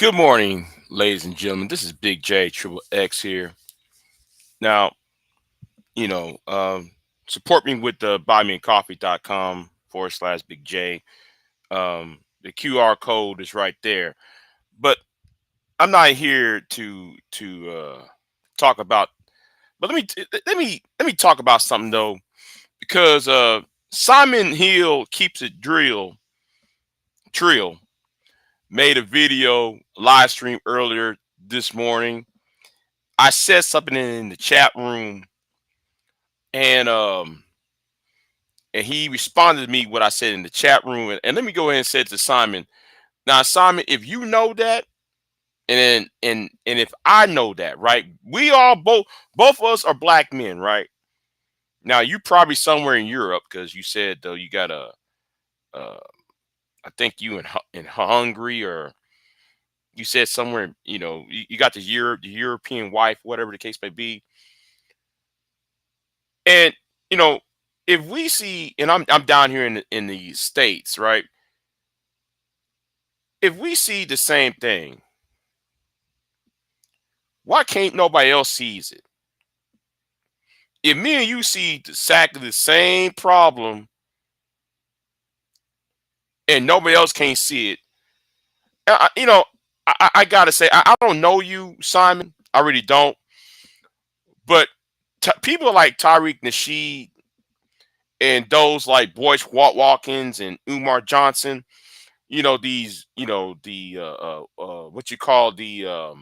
Good morning, ladies and gentlemen. This is Big J Triple X here. Now, you know, support me with the buymeacoffee.com/slash Big J. The QR code is right there. But I'm not here to talk about. But let me talk about something though, because Simon Hill keeps it Trill made a video live stream earlier this morning. I said something in the chat room, and he responded to me what I said in the chat room. And let me go ahead and say it to Simon. Now, Simon, if you know that, and if I know that, right? We all both of us are black men, right? Now you probably somewhere in Europe because you said though you got uh I think you in Hungary, or you said somewhere, you got the European wife, whatever the case may be. And you know, if we see, and I'm down here in the States, right? If we see the same thing, why can't nobody else sees it? If me and you see exactly the same problem and nobody else can't see it, you know, I gotta say, I don't know you, Simon. I really don't. But people like Tariq Nasheed and those like Boyce Watkins and Umar Johnson, these, the what you call the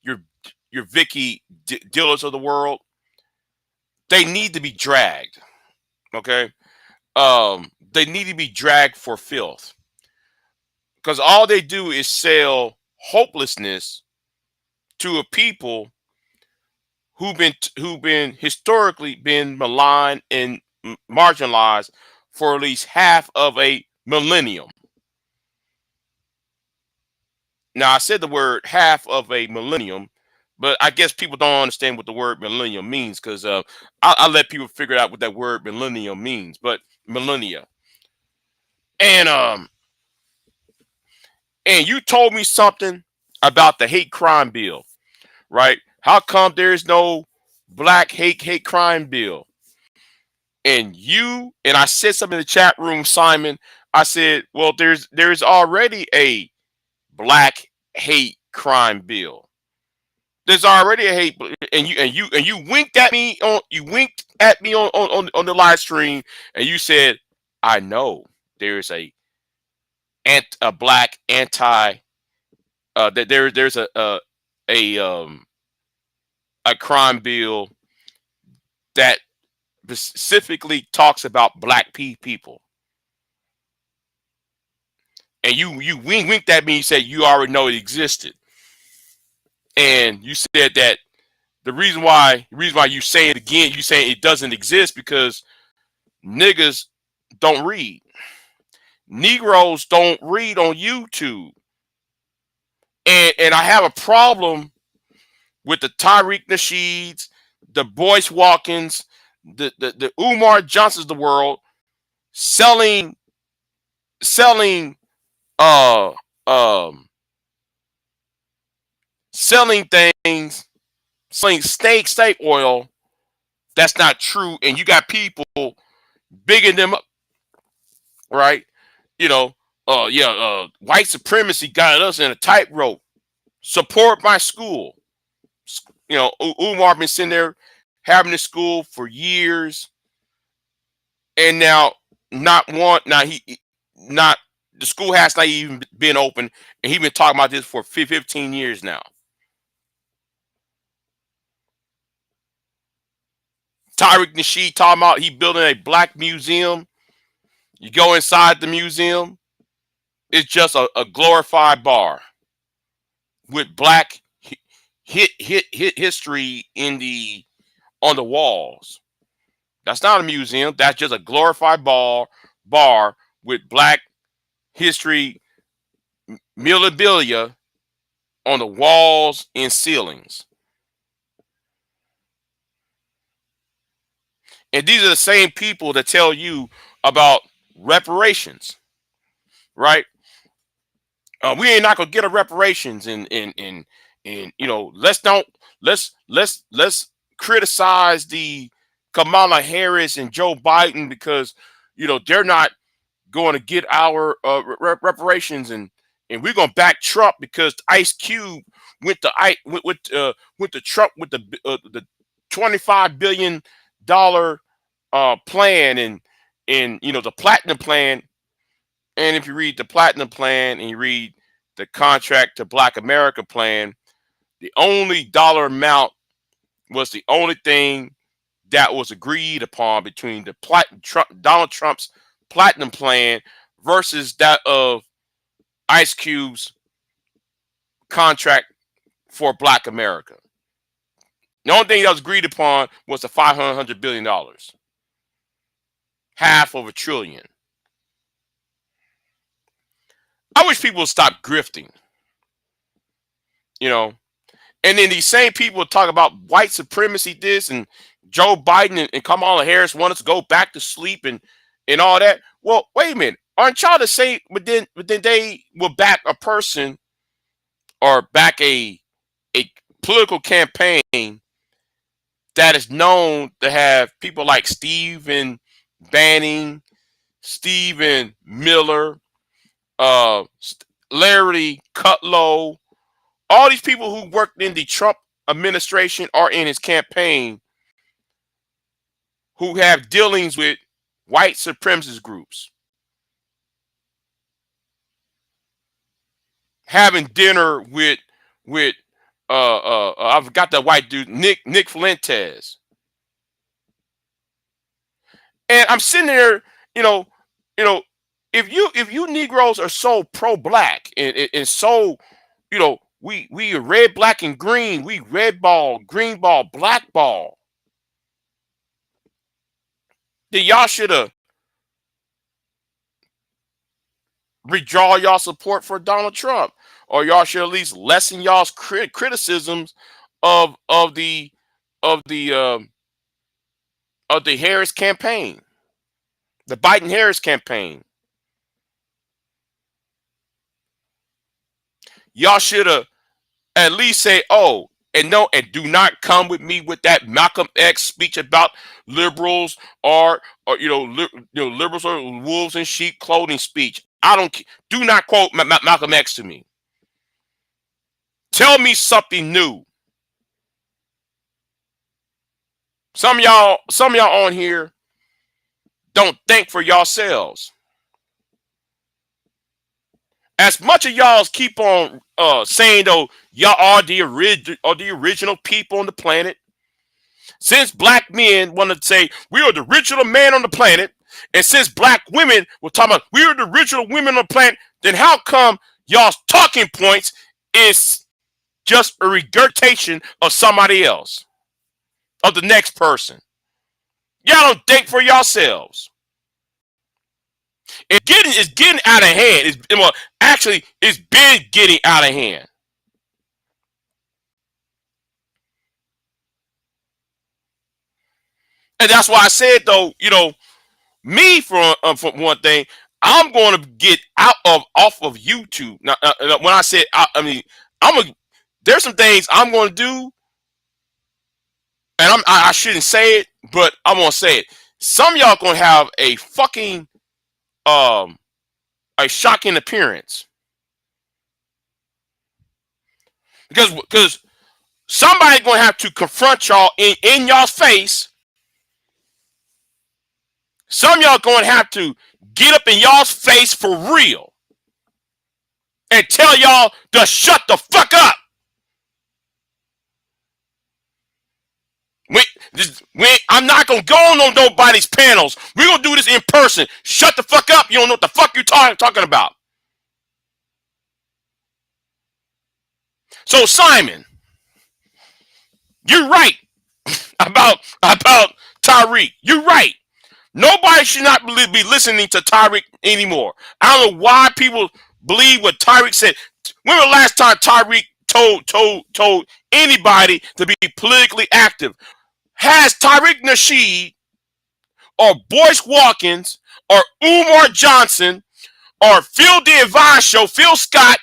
your Vicky dealers of the world, they need to be dragged. Okay, they need to be dragged for filth because all they do is sell hopelessness to a people who've been historically been maligned and marginalized for at least half of a millennium. Now I said the word half of a millennium, but I guess people don't understand what the word millennium means because I let people figure out what that word millennium means. But millennia, and you told me something about the hate crime bill, right? How come there's no black hate crime bill? And I said something in the chat room, Simon. I said, well, there's already a black hate crime bill. There's already a hate, and you winked at me on the live stream, and you said, I know there's a black anti that there's a a crime bill that specifically talks about black people. And you winked at me and said you already know it existed. And you said that the reason why you say it again, you saying it doesn't exist because niggas don't read. Negroes don't read on YouTube. And I have a problem with the Tariq Nasheeds, the Boyce Watkins, the Umar Johnsons of the world selling uh um selling things, selling steak oil that's not true, and you got people bigging them up, right? You know, white supremacy got us in a tightrope. Support my school. Umar been sitting there having the school for years, and now not one. Now not the school has not even been open, and he been talking about this for 15 years now. Tariq Nasheed talking about he building a black museum. You go inside the museum, it's just a glorified bar with black hit history on the walls. That's not a museum. That's just a glorified bar with black history memorabilia on the walls and ceilings. And these are the same people that tell you about reparations, right? We ain't not gonna get a reparations, and you know, let's criticize the Kamala Harris and Joe Biden because you know they're not going to get our reparations, and we're gonna back Trump because Ice Cube went to went to Trump with the $25 billion plan, and you know the platinum plan. And if you read the platinum plan and you read the contract to Black America plan, the only dollar amount was the only thing that was agreed upon between the Donald Trump's platinum plan versus that of Ice Cube's contract for Black America. The only thing that was agreed upon was the $500 billion, half of a trillion. I wish people would stop grifting, you know. And then these same people talk about white supremacy, this and Joe Biden and Kamala Harris want us to go back to sleep and all that. Well, wait a minute. Aren't y'all the same? But then they will back a person or back a political campaign that is known to have people like Stephen Banning, Stephen Miller, Larry Kudlow, all these people who worked in the Trump administration or in his campaign who have dealings with white supremacist groups, having dinner with I forgot that white dude, Nick Fuentes. And I'm sitting there, you know, if you Negroes are so pro-black and so, you know, we are red, black, and green, we red ball, green ball, black ball, then y'all should have withdraw y'all support for Donald Trump, or y'all should at least lessen y'all's criticisms of the of the of the Harris campaign, the Biden Harris campaign. Y'all should have at least say, oh, and no, and do not come with me with that Malcolm X speech about liberals or liberals are wolves in sheep clothing speech. I don't. Do not quote Malcolm X to me. Tell me something new. Some of y'all on here don't think for yourselves. As much of y'all keep on saying though y'all are the original people on the planet. Since black men want to say we are the original man on the planet, and since black women were talking about we are the original women on the planet, then how come y'all's talking points is just a regurgitation of somebody else, of the next person? Y'all don't think for yourselves. It's getting out of hand. It's been getting out of hand. And that's why I said though, me for one thing, I'm going to get off of YouTube. Now, when I said, there's some things I'm going to do, and I shouldn't say it, but I'm going to say it. Some of y'all going to have a fucking a shocking appearance, because somebody going to have to confront y'all in y'all's face. Some of y'all going to have to get up in y'all's face for real and tell y'all to shut the fuck up. I'm not going to go on nobody's panels. We're going to do this in person. Shut the fuck up. You don't know what the fuck you're talking about. So, Simon, you're right about Tariq. You're right. Nobody should not be listening to Tariq anymore. I don't know why people believe what Tariq said. When was the last time Tariq told anybody to be politically active? Has Tariq Nasheed or Boyce Watkins or Umar Johnson or Phil Scott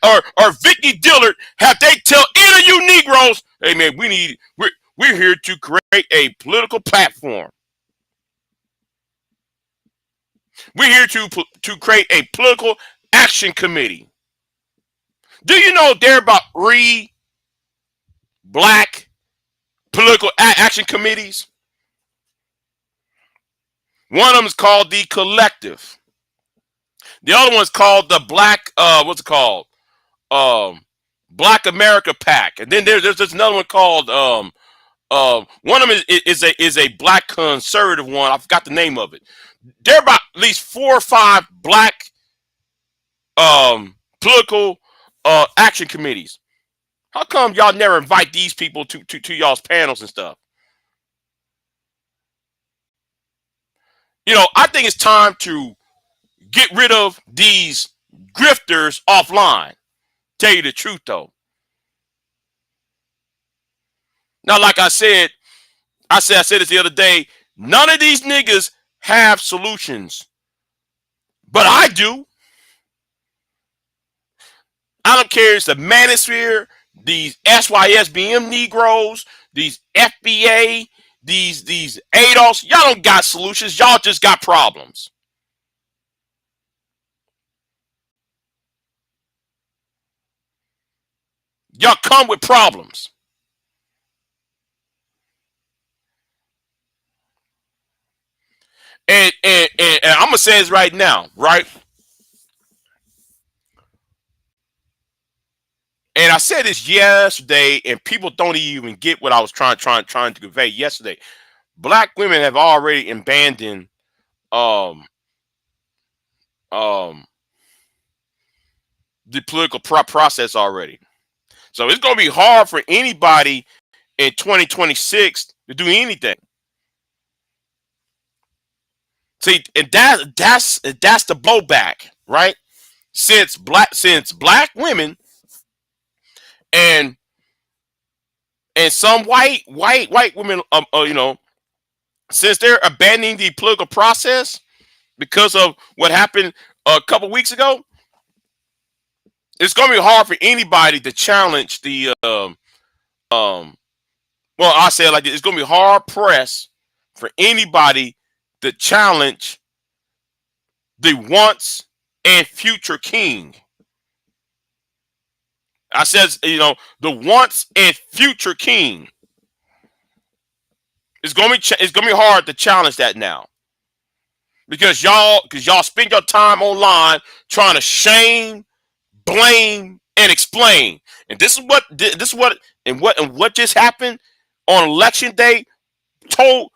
or Vicky Dillard have they tell any of you Negroes, hey man, we're here to create a political platform. We're here to create a political action committee. Do you know there are about 3 black political action committees? One of them is called the Collective. The other one's called the Black what's it called? Black America PAC. And then there's another one called one of them is a black conservative one. I forgot the name of it. There are about at least 4 or 5 black political action committees. How come y'all never invite these people to y'all's panels and stuff? You know, I think it's time to get rid of these grifters offline. Tell you the truth, though. Now, like I said this the other day. None of these niggas have solutions, but I do. I don't care. It's the manosphere, these SYSBM Negroes, these FBA, these ADOS. Y'all don't got solutions. Y'all just got problems. Y'all come with problems. And I'm gonna say this right now, right? And I said this yesterday, and people don't even get what I was trying to convey yesterday. Black women have already abandoned um um the political process already. So it's gonna be hard for anybody in 2026 to do anything. See, and that's the blowback, right? Since black women and some white women, you know, since they're abandoning the political process because of what happened a couple weeks ago, it's going to be hard for anybody to challenge the well, I say it like this: it's going to be hard pressed for anybody to challenge the once and future king. I says, you know, the once and future king. It's going to be hard to challenge that now, because y'all spend your time online trying to shame, blame, and explain. And this is what just happened on election day.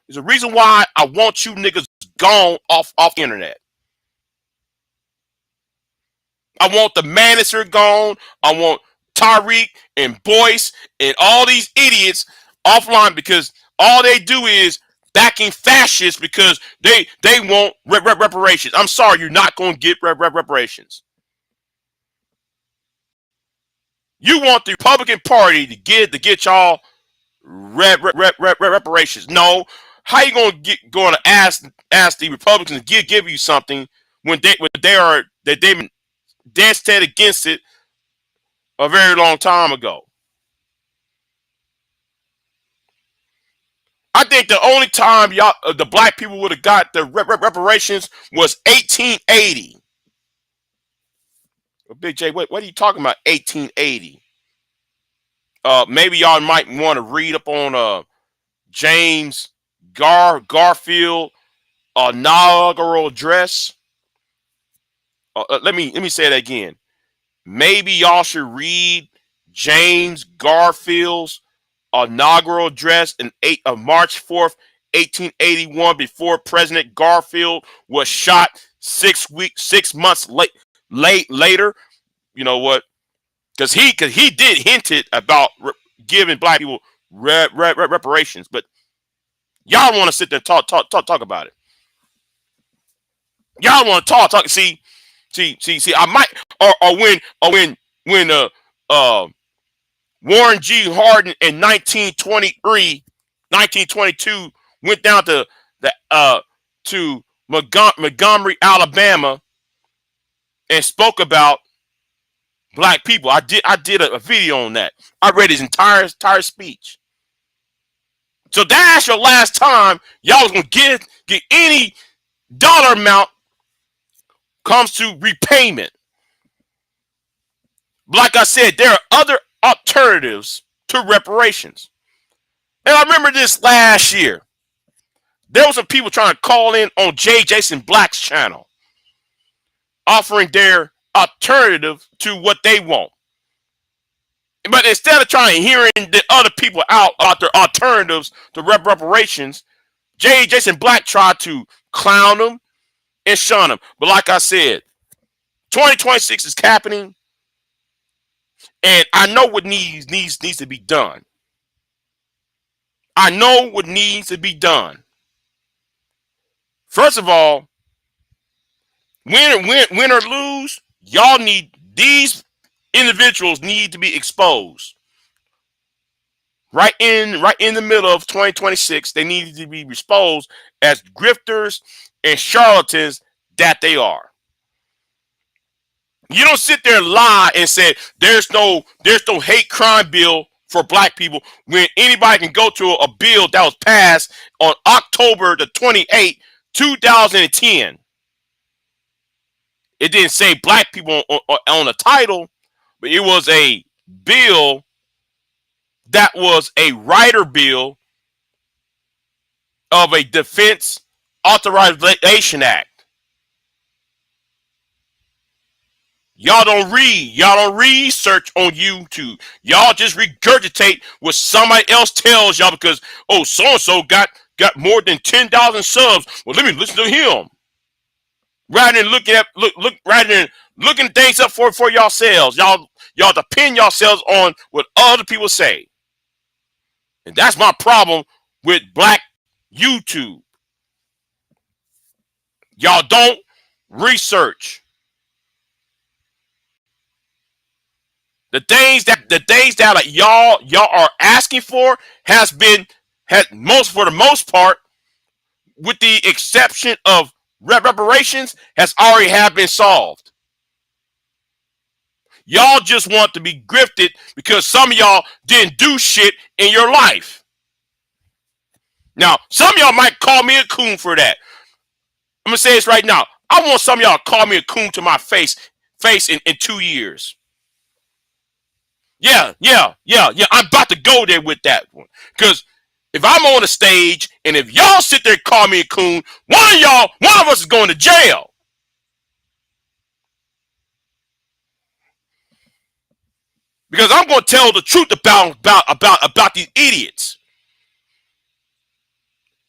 Is the reason why I want you niggas gone off the internet. I want the manager gone. I want Tariq and Boyce and all these idiots offline, because all they do is backing fascists because they want reparations. I'm sorry, you're not going to get reparations. You want the Republican Party to get y'all reparations. No, how you going to ask the Republicans to give you something when they've been dead set against it a very long time ago? I think the only time the black people would have got the reparations was 1880. Well, Big J, what are you talking about? 1880. Maybe y'all might want to read up on James Garfield inaugural address. Let me say that again. Maybe y'all should read James Garfield's inaugural address of March 4th, 1881, before President Garfield was shot 6 months later. You know what? Because he did hint it about giving black people reparations, but y'all want to sit there and talk about it. Y'all want to talk. See. I might when Warren G. Harding in 1923, 1922 went down to Montgomery, Alabama, and spoke about black people. I did a video on that. I read his entire speech. So that's your last time y'all was gonna get any dollar amount comes to repayment. Like I said, there are other alternatives to reparations. And I remember this last year. There was some people trying to call in on Jason Black's channel, offering their alternative to what they want. But instead of trying to hearing the other people out about their alternatives to reparations, Jason Black tried to clown them and shun them. But like I said, 2026 is happening, and I know what needs to be done. I know what needs to be done. First of all, win or lose, y'all need these individuals need to be exposed. Right in the middle of 2026, they need to be exposed as grifters and charlatans that they are. You don't sit there and lie and say there's no hate crime bill for black people when anybody can go to a bill that was passed on October the 28th, 2010. It didn't say black people on the title, but it was a bill that was a rider bill of a Defense Authorization Act. Y'all don't read. Y'all don't research on YouTube. Y'all just regurgitate what somebody else tells y'all because, oh, so-and-so got more than 10,000 subs. Well, let me listen to him. Rather than looking things up for yourselves. Y'all depend yourselves on what other people say. And that's my problem with black YouTube. Y'all don't research. The things that y'all are asking for for the most part, with the exception of reparations, has already have been solved. Y'all just want to be grifted because some of y'all didn't do shit in your life. Now, some of y'all might call me a coon for that. I'm gonna say this right now. I want some of y'all to call me a coon to my face in 2 years. Yeah. I'm about to go there with that one. Because if I'm on the stage and if y'all sit there and call me a coon, one of us is going to jail. Because I'm going to tell the truth about these idiots.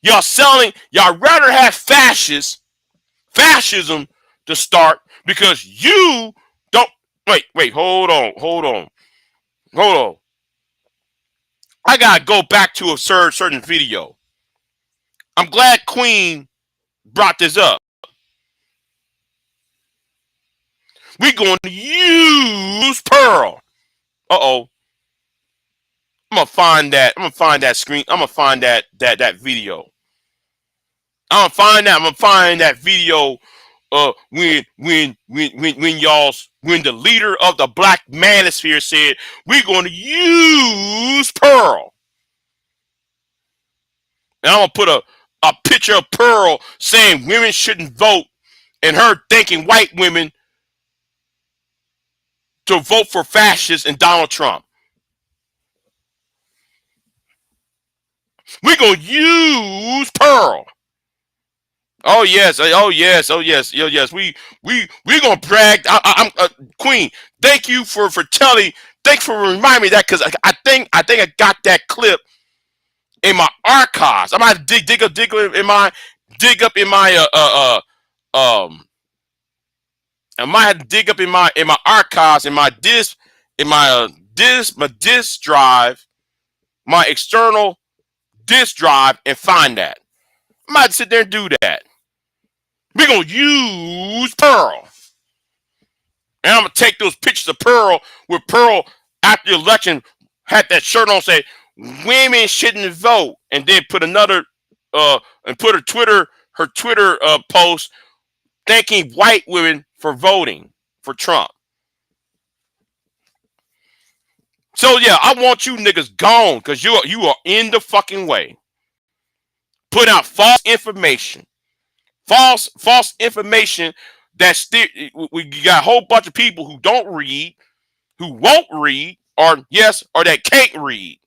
Y'all rather have fascism to start because you don't. Wait, hold on. I gotta go back to a certain video. I'm glad Queen brought this up. We're going to use Pearl. Uh-oh. I'm gonna find that screen. I'm gonna find that video. I'm gonna find that video when the leader of the Black Manosphere said we're going to use Pearl. And I'm gonna put a picture of Pearl saying women shouldn't vote, and her thanking white women to vote for fascists and Donald Trump. We're gonna use Pearl. Oh yes. We gonna brag. I'm Queen. Thank you for telling. Thanks for reminding me that because I think I got that clip in my archives. I might dig up in my I might have to dig up in my archives in my disk drive, my external disk drive, and find that. I might sit there and do that. We're gonna use Pearl. And I'm gonna take those pictures of Pearl where Pearl after the election had that shirt on say women shouldn't vote, and then put another and put her Twitter post thanking white women for voting for Trump. So yeah, I want you niggas gone because you are in the fucking way. Put out false information. False information that still we got a whole bunch of people who don't read, who won't read, or yes, or that can't read.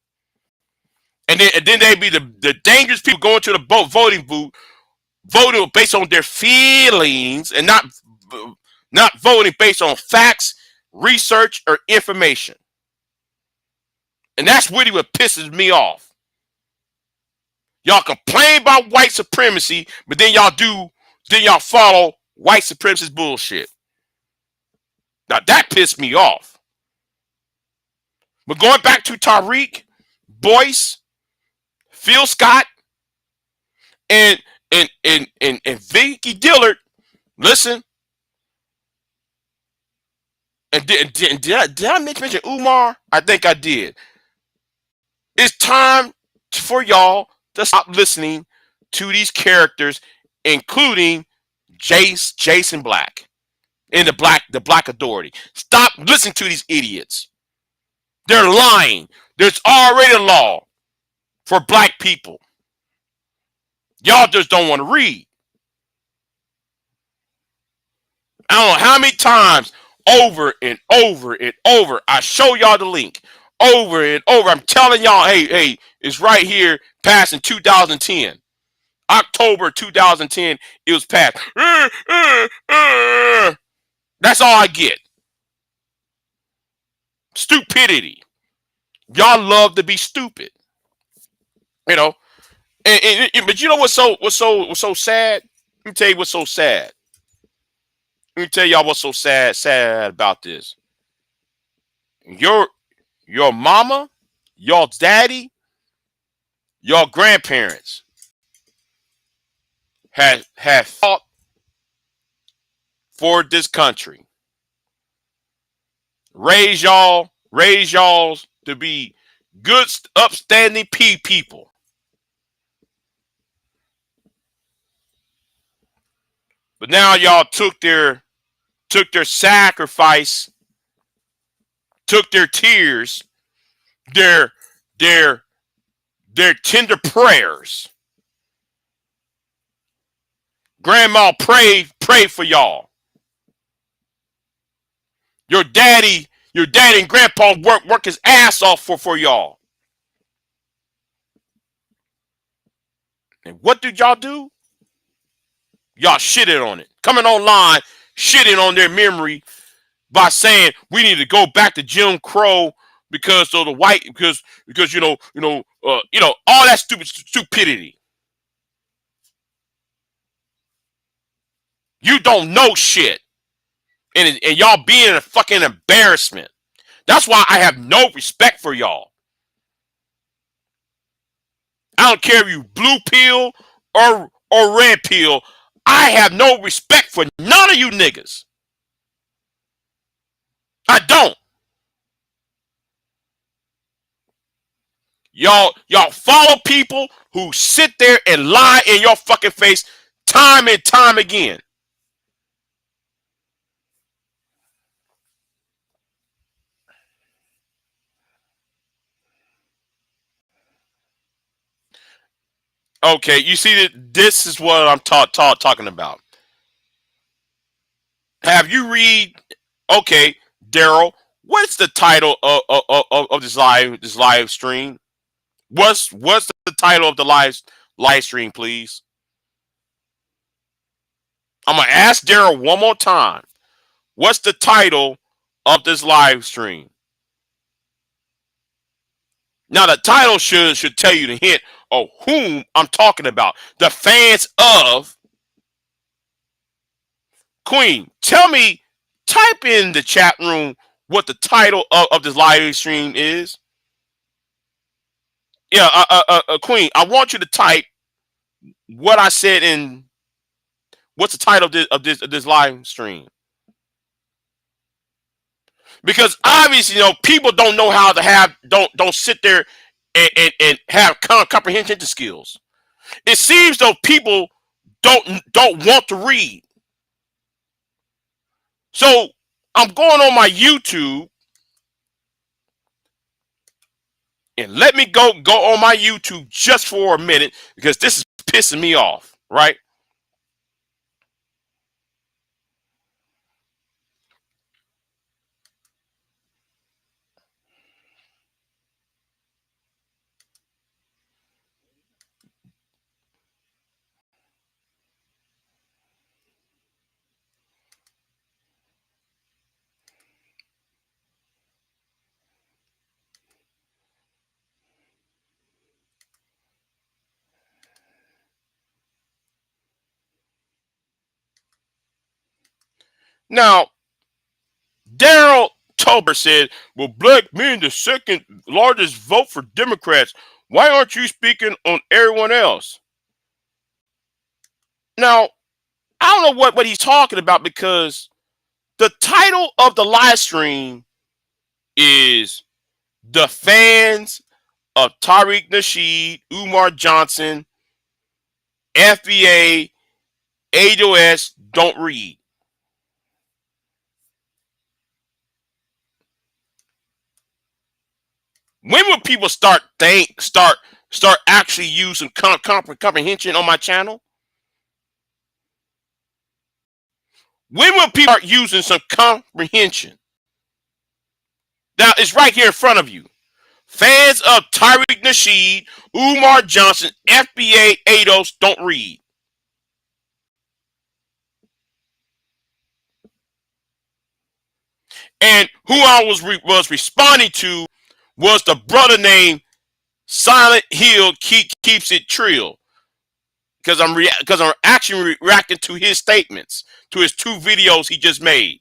And then they be the dangerous people going to the voting booth, voting based on their feelings and not voting based on facts, research, or information. And that's really what pisses me off. Y'all complain about white supremacy, but then y'all follow white supremacist bullshit. Now that pissed me off. But going back to Tariq, Boyce, Phil Scott, and Vicky Dillard, listen. And did I mention Umar? I think I did. It's time for y'all to stop listening to these characters, including Jason Black and the Black Authority. Stop listening to these idiots. They're lying. There's already a law for black people. Y'all just don't want to read. I don't know how many times over and over and over I show y'all the link over and over. I'm telling y'all, hey, it's right here, passed in 2010. October 2010, it was passed. That's all I get. Stupidity. Y'all love to be stupid. You know, but you know what's so sad? Let me tell you what's so sad. Let me tell y'all what's so sad about this. Your mama, your daddy, your grandparents have fought for this country. Raise y'all to be good, upstanding people. But now y'all took their sacrifice, took their tears, their tender prayers. Grandma prayed for y'all. Your daddy and grandpa work his ass off for y'all. And what did y'all do? Y'all shitted on it. Coming online, shitting on their memory by saying we need to go back to Jim Crow because of the white because all that stupidity. You don't know shit. And y'all being a fucking embarrassment. That's why I have no respect for y'all. I don't care if you blue pill or red pill. I have no respect for none of you niggas. I don't. Y'all follow people who sit there and lie in your fucking face time and time again. Okay, you see that this is what I'm talking about. Have you read? Okay, Daryl, what's the title of this live stream? What's the title of the live stream, please? I'm gonna ask Daryl one more time. What's the title of this live stream? Now the title should tell you the hint of whom I'm talking about. The fans of Queen. Tell me, type in the chat room what the title of this live stream is. Yeah, Queen, I want you to type what I said in what's the title of this live stream. Because obviously, people don't know how to don't sit there and have comprehension skills. It seems though people don't want to read. So I'm going on my YouTube And let me go on my YouTube just for a minute because this is pissing me off, right? Now, Daryl Tolbert said, "Well, black men the second largest vote for Democrats. Why aren't you speaking on everyone else?" Now, I don't know what he's talking about because the title of the live stream is "The Fans of Tariq Nasheed, Umar Johnson, FBA, ADOS don't read." When will people start actually using comprehension on my channel? When will people start using some comprehension? Now it's right here in front of you. Fans of Tariq Nasheed, Umar Johnson, FBA, ADOS don't read. And who I was responding to was the brother named Silent Hill keeps it Trill, because I'm actually reacting to his statements, to his 2 videos he just made.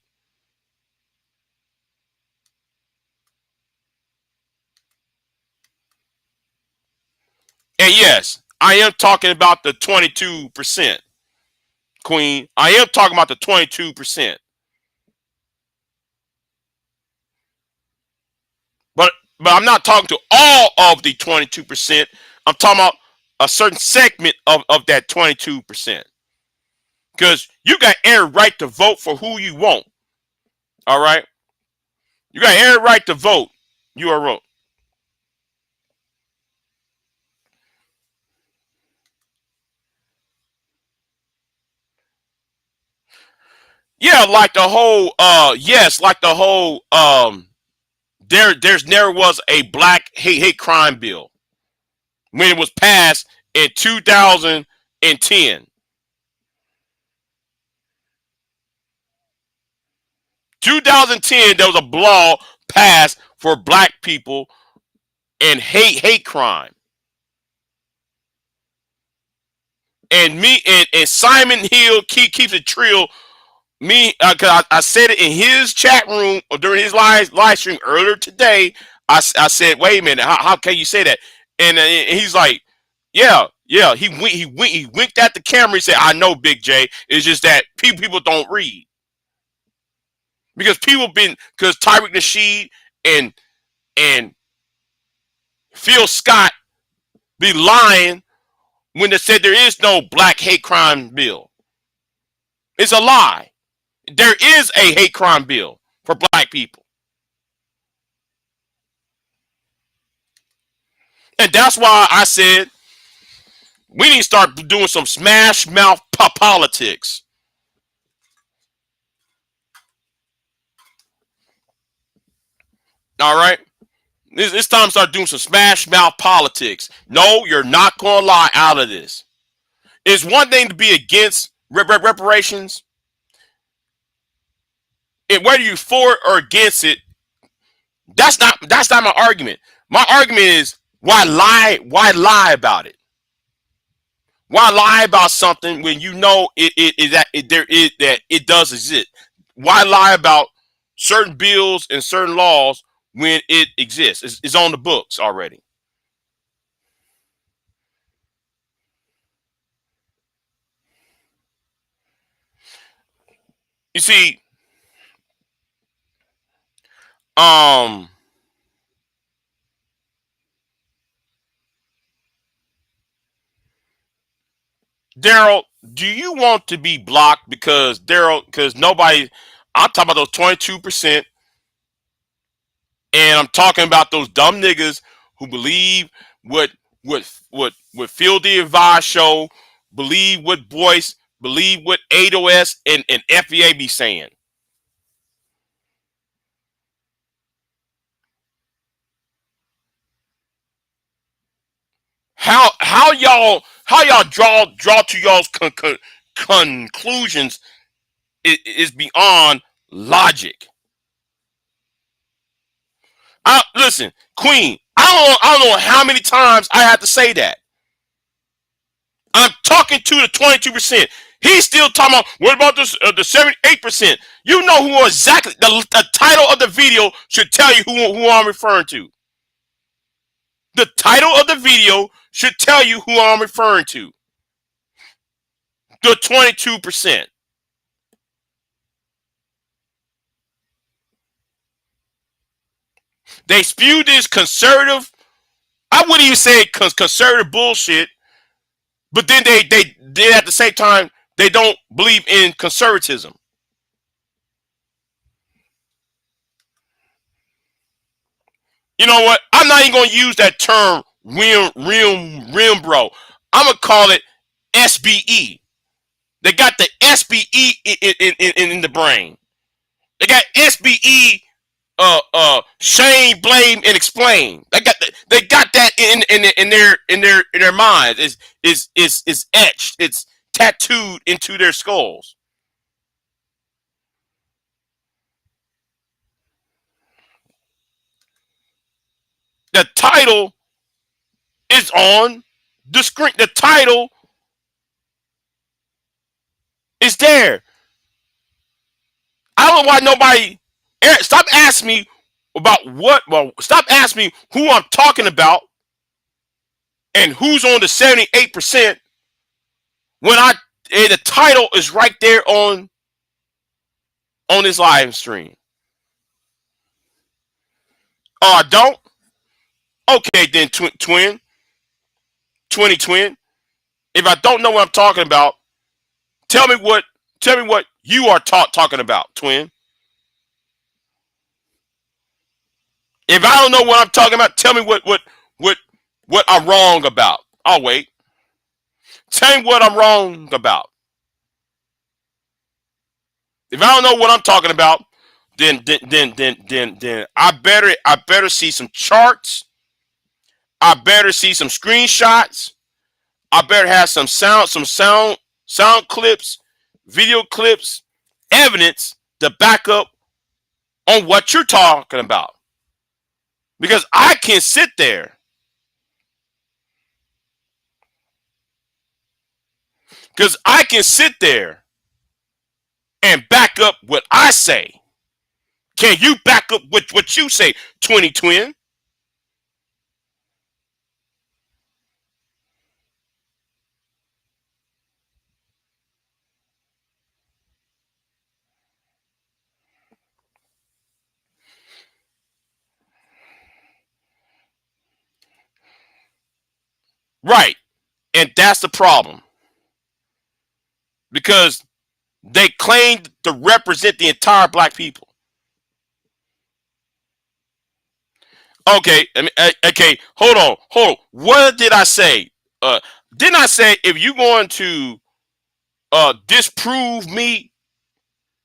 And yes, I am talking about the 22%, Queen. I am talking about the 22%. But I'm not talking to all of the 22%. I'm talking about a certain segment of that 22%. Because you got every right to vote for who you want. All right? You got every right to vote. You are wrong. Yeah, like the whole yes, like the whole there's never was a black hate crime bill when it was passed in 2010. 2010, there was a law passed for black people and hate crime. And me and Simon Hill keeps it Trill. Me, because I said it in his chat room or during his live stream earlier today. I said, wait a minute, how can you say that? And he's like, yeah. He winked at the camera. He said, I know, Big J. It's just that people don't read because because Tariq Nasheed and and Phil Scott be lying when they said there is no black hate crime bill. It's a lie. There is a hate crime bill for black people. And that's why I said we need to start doing some smash mouth politics. All right? It's time to start doing some smash mouth politics. No, you're not going to lie out of this. It's one thing to be against reparations. And whether you're for or against it, that's not my argument. My argument is why lie about it? Why lie about something when you know it does exist? Why lie about certain bills and certain laws when it exists? It's on the books already. You see, um, Daryl, do you want to be blocked because nobody? I'm talking about those 22%, and I'm talking about those dumb niggas who believe what what Field the Advice show, believe what Boyce, believe what ADOS and FBA be saying. How y'all draw to y'all's conclusions is beyond logic. Listen, Queen. I don't know how many times I have to say that. I'm talking to the 22%. He's still talking about what about this the 78%. You know who exactly the title of the video should tell you who I'm referring to. The title of the video should tell you who I'm referring to. The 22%. They spew this conservative. I wouldn't even say conservative bullshit, but then they at the same time they don't believe in conservatism. You know what? I'm not even gonna use that term rim bro. I'm gonna call it SBE. They got the SBE in the brain. They got SBE shame, blame, and explain. They got that in their minds. Is etched. It's tattooed into their skulls. The title is on the screen. The title is there. I don't know why nobody. Stop asking me about what. Well, stop asking me who I'm talking about and who's on the 78% when the title is right there on this live stream. Oh, I don't. Okay, then twin, 20 twin. If I don't know what I'm talking about, tell me what you are talking about, twin. If I don't know what I'm talking about, tell me what I'm wrong about. I'll wait. Tell me what I'm wrong about. If I don't know what I'm talking about, then I better see some charts. I better see some screenshots. I better have some sound clips, video clips, evidence to back up on what you're talking about. Because I can sit there. Because I can sit there and back up what I say. Can you back up what you say, 20 twin? Right. And that's the problem. Because they claim to represent the entire black people. Okay, I mean, okay, hold on. What did I say? Didn't I say if you're going to disprove me,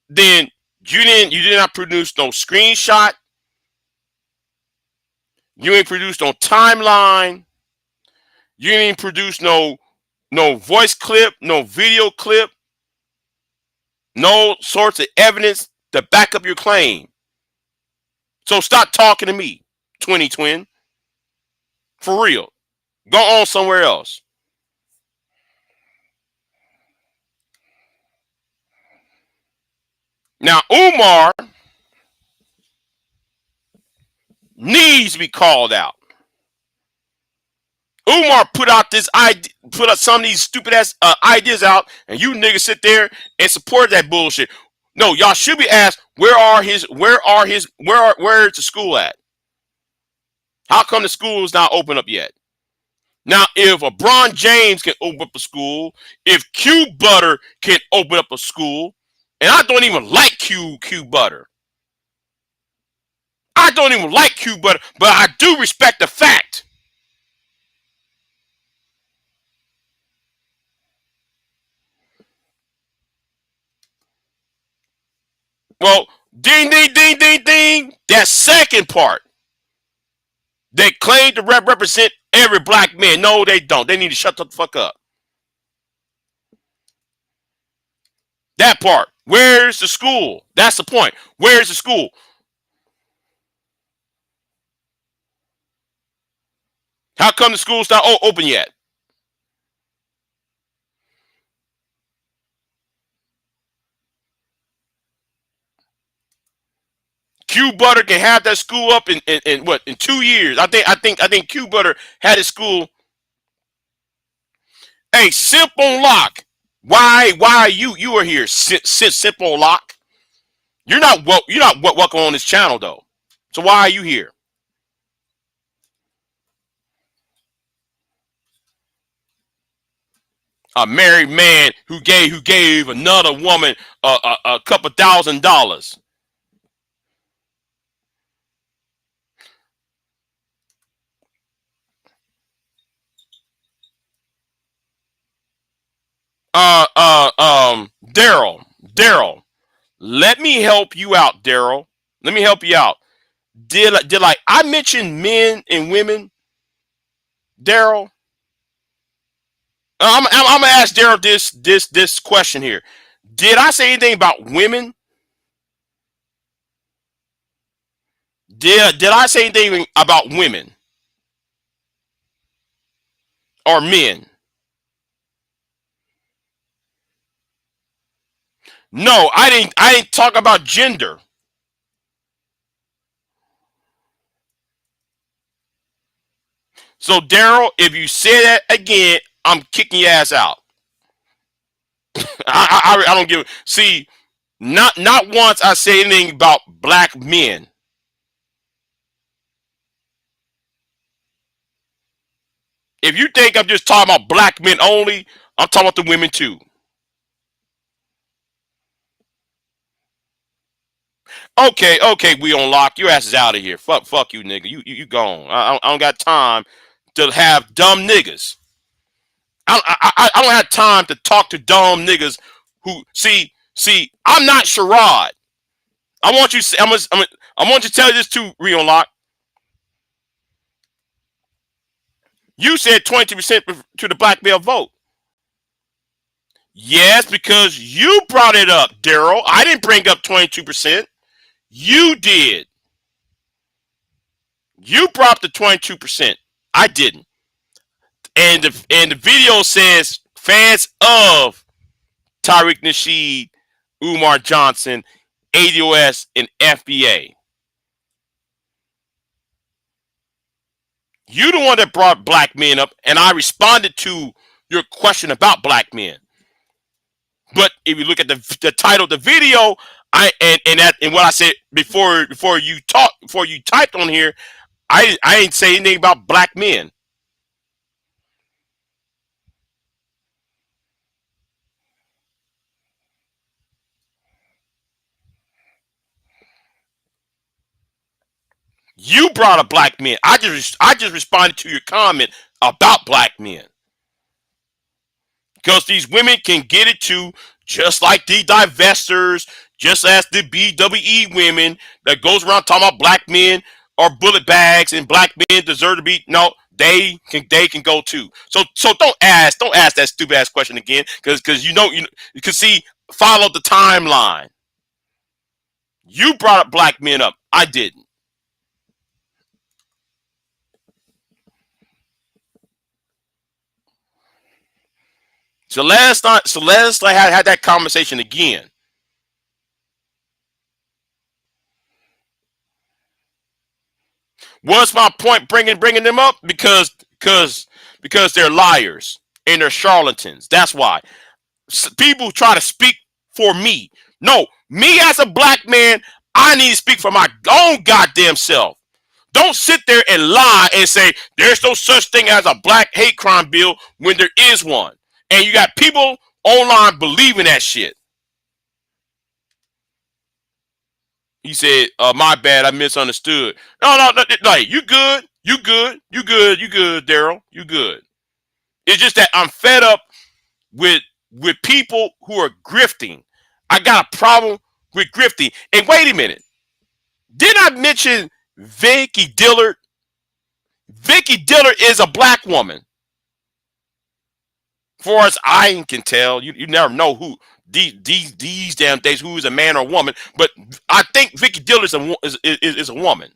then you did not produce no screenshot, you ain't produced no timeline, you ain't produced no voice clip, no video clip, no sorts of evidence to back up your claim. So stop talking to me, 20 twin. For real. Go on somewhere else. Now, Umar needs to be called out. Umar put out some of these stupid ass ideas out, and you niggas sit there and support that bullshit. No, y'all should be asked where is the school at? How come the school is not open up yet? Now, if LeBron James can open up a school, if Q Butter can open up a school, and I don't even like Q Butter. I don't even like Q Butter, but I do respect the fact. Well, ding, ding, ding, ding, ding. That second part. They claim to represent every black man. No, they don't. They need to shut the fuck up. That part. Where's the school? That's the point. Where's the school? How come the school's not open yet? Q Butter can have that school up in what, in 2 years. I think Q Butter had his school. Hey, Simple Lock. Why are you are here? Simple Lock. You're not welcome on this channel though. So why are you here? A married man who gave another woman a couple $1,000. Daryl, let me help you out, Daryl. Let me help you out. Did like I mention men and women, Daryl? I'm gonna ask Daryl this question here. Did I say anything about women? Did I say anything about women or men? No, I didn't. I didn't talk about gender. So Daryl, if you say that again, I'm kicking your ass out. I don't give. See, not once I say anything about black men. If you think I'm just talking about black men only, I'm talking about the women too. Okay, we on lock. Your ass is out of here. Fuck you, nigga. You gone. I don't got time to have dumb niggas. I don't have time to talk to dumb niggas who see. I'm not Sherrod. I want you. I want you to tell you this too, Rio Lock. You said 22% to the black male vote. Yes, because you brought it up, Daryl. I didn't bring up 22%. You did. You brought the 22%. I didn't. And the video says fans of Tariq Nasheed, Umar Johnson, ADOS, and FBA. You the one that brought black men up, and I responded to your question about black men. But if you look at the title of the video, and what I said before you typed on here, I ain't say anything about black men. You brought up black men. I just responded to your comment about black men. Because these women can get it too, just like the divestors, just as the BWE women that goes around talking about black men are bullet bags and black men deserve to be. No, they can go too. So don't ask that stupid ass question again, because you can see, follow the timeline. You brought up black men up. I didn't. So let's had that conversation again. What's my point bringing them up? Because they're liars and they're charlatans. That's why people try to speak for me. No, me as a black man, I need to speak for my own goddamn self. Don't sit there and lie and say there's no such thing as a black hate crime bill when there is one. And you got people online believing that shit. He said, "My bad, I misunderstood." No, no, no, like you good, you good, you good, you good, Daryl, you good. It's just that I'm fed up with with people who are grifting. I got a problem with grifting. And wait a minute, didn't I mention Vicky Dillard? Vicky Dillard is a black woman. Far as I can tell, you never know who these damn days who is a man or a woman. But I think Vicky Dillard is a woman.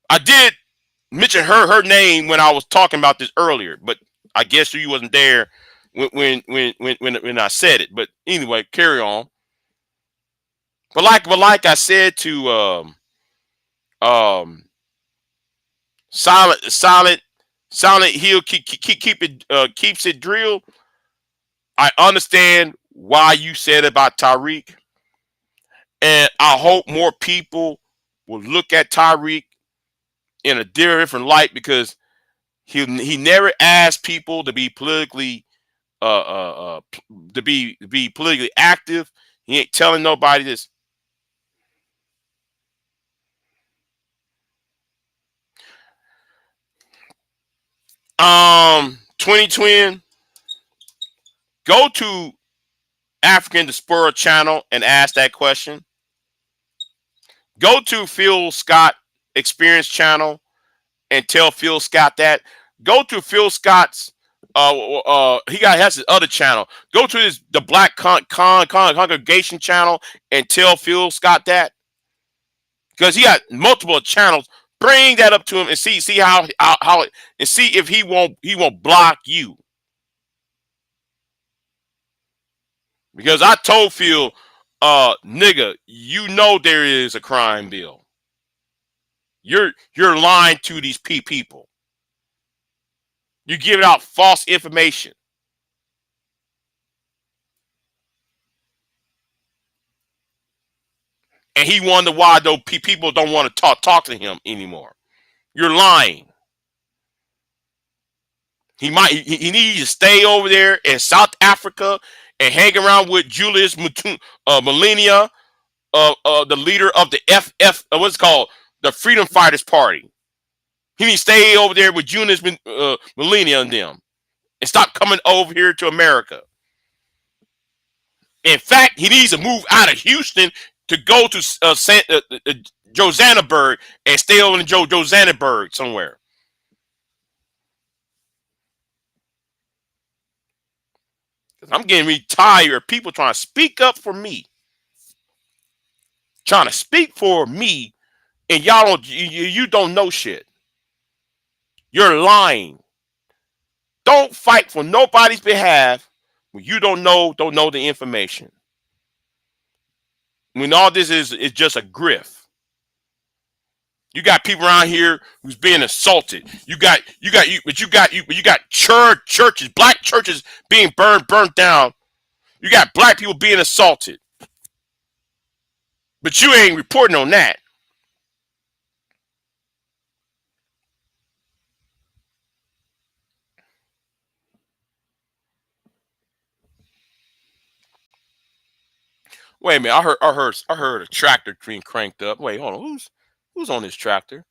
I did mention her name when I was talking about this earlier, but I guess you wasn't there when I said it. But anyway, carry on. But like I said to um silent Hill keep it keeps it drilled. I understand why you said about Tariq, and I hope more people will look at Tariq in a different light because he never asked people to be politically to be politically active. He ain't telling nobody this. 2020, go to African Diaspora channel and ask that question. Go to Phil Scott Experience channel and tell Phil Scott that. Go to Phil Scott's has his other channel. Go to the Black Congregation channel and tell Phil Scott that. Because he got multiple channels. Bring that up to him and see how and see if he won't block you. Because I told Phil, nigga, you know there is a crime bill. You're lying to these people. You're giving out false information. And he wondered why though people don't want to talk to him anymore. You're lying. He needs to stay over there in South Africa and hang around with Julius Malema, the leader of the what's it called, the Freedom Fighters Party. He needs to stay over there with Julius Malema and them, and stop coming over here to America. In fact, he needs to move out of Houston to go to Johannesburg and stay over in Johannesburg somewhere. I'm getting really tired of people trying to speak up for me. Trying to speak for me, and y'all you don't know shit. You're lying. Don't fight for nobody's behalf when you don't know the information. When all this is just a grift. You got people around here who's being assaulted. You got churches, black churches being burnt down. You got black people being assaulted. But you ain't reporting on that. Wait a minute, I heard a tractor being cranked up. Wait, hold on. Who's on this tractor?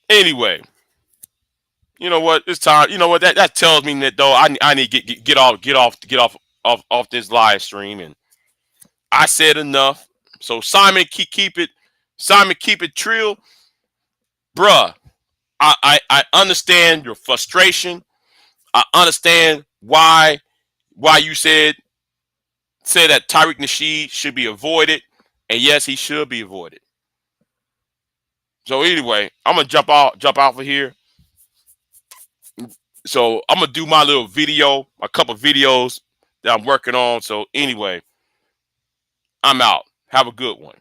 Anyway, you know what? It's time. You know what? That tells me that though I need to get off this live stream, and I said enough. So Simon, keep it. Simon, keep it Trill, bruh. I understand your frustration. I understand why you said that Tariq Nasheed should be avoided, and yes, he should be avoided. So anyway, I'm gonna jump off of here. So I'm gonna do my little video, a couple videos that I'm working on. So anyway, I'm out. Have a good one.